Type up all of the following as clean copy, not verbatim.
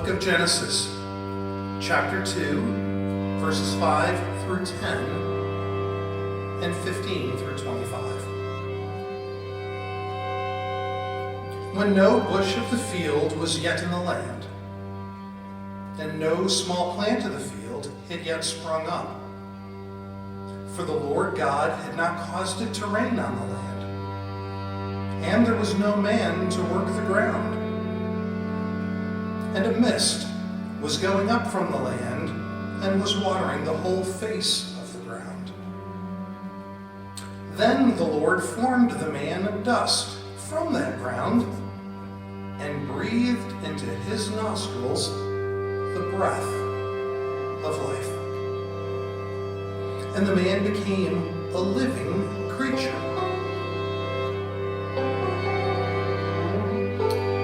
book of Genesis, chapter 2, verses 5 through 10, and 15 through 25. When no bush of the field was yet in the land, and no small plant of the field had yet sprung up, for the Lord God had not caused it to rain on the land, and there was no man to work the ground. And a mist was going up from the land and was watering the whole face of the ground. Then the Lord formed the man of dust from that ground and breathed into his nostrils the breath of life. And the man became a living creature.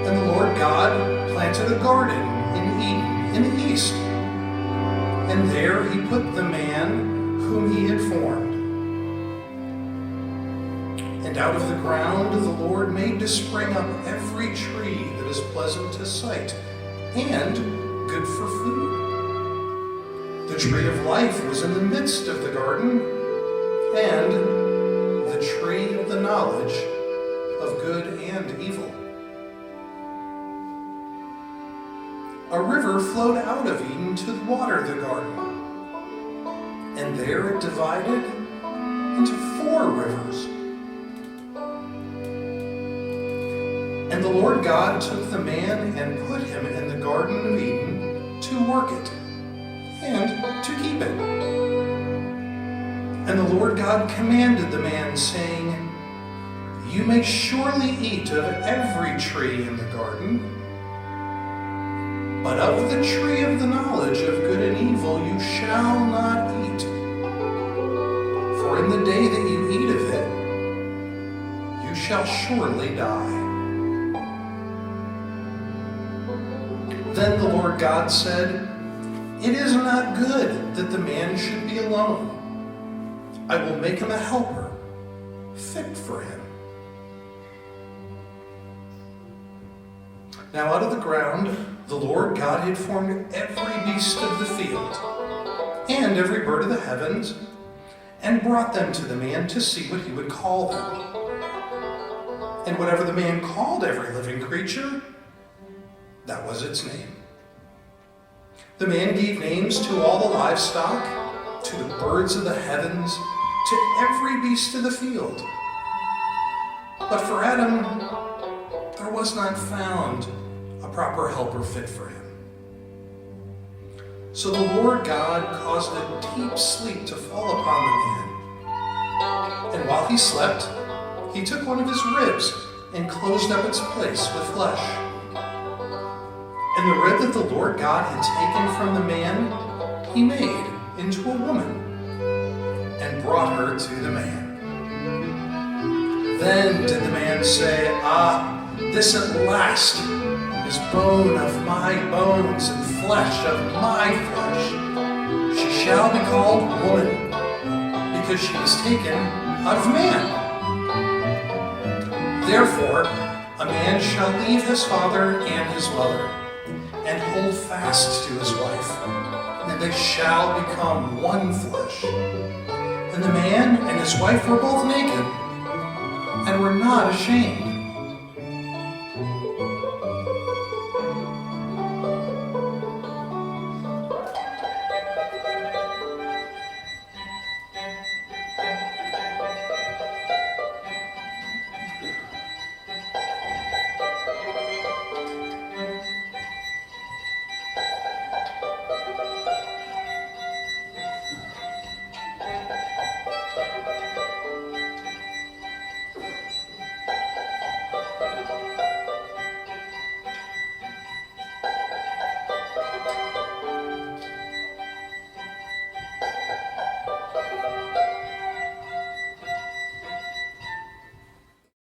And the Lord God planted a garden in Eden in the east, and there he put the man whom he had formed. And out of the ground the Lord made to spring up every tree that is pleasant to sight and good for food. The tree of life was in the midst of the garden, and the tree of the knowledge of good and evil. A river flowed out of Eden to water the garden, and there it divided into 4 rivers. And the Lord God took the man and put him in the Garden of Eden to work it and to keep it. And the Lord God commanded the man, saying, "You may surely eat of every tree in the garden, but of the tree of the knowledge of good and evil you shall not eat. For in the day that you eat of it, you shall surely die." Then the Lord God said, "It is not good that the man should be alone. I will make him a helper, fit for him." Now out of the ground the Lord God had formed every beast of the field and every bird of the heavens, and brought them to the man to see what he would call them. And whatever the man called every living creature, that was its name. The man gave names to all the livestock, to the birds of the heavens, to every beast of the field. But for Adam, there was not found a proper helper fit for him. So the Lord God caused a deep sleep to fall upon the man. And while he slept, he took one of his ribs and closed up its place with flesh. And the rib that the Lord God had taken from the man, he made into a woman and brought her to the man. Then did the man say, "Ah, this at last is bone of my bones and flesh of my flesh. She shall be called woman, because she was taken out of man. Therefore, a man shall leave his father and his mother, and hold fast to his wife, and they shall become one flesh. And the man and his wife were both naked, and were not ashamed.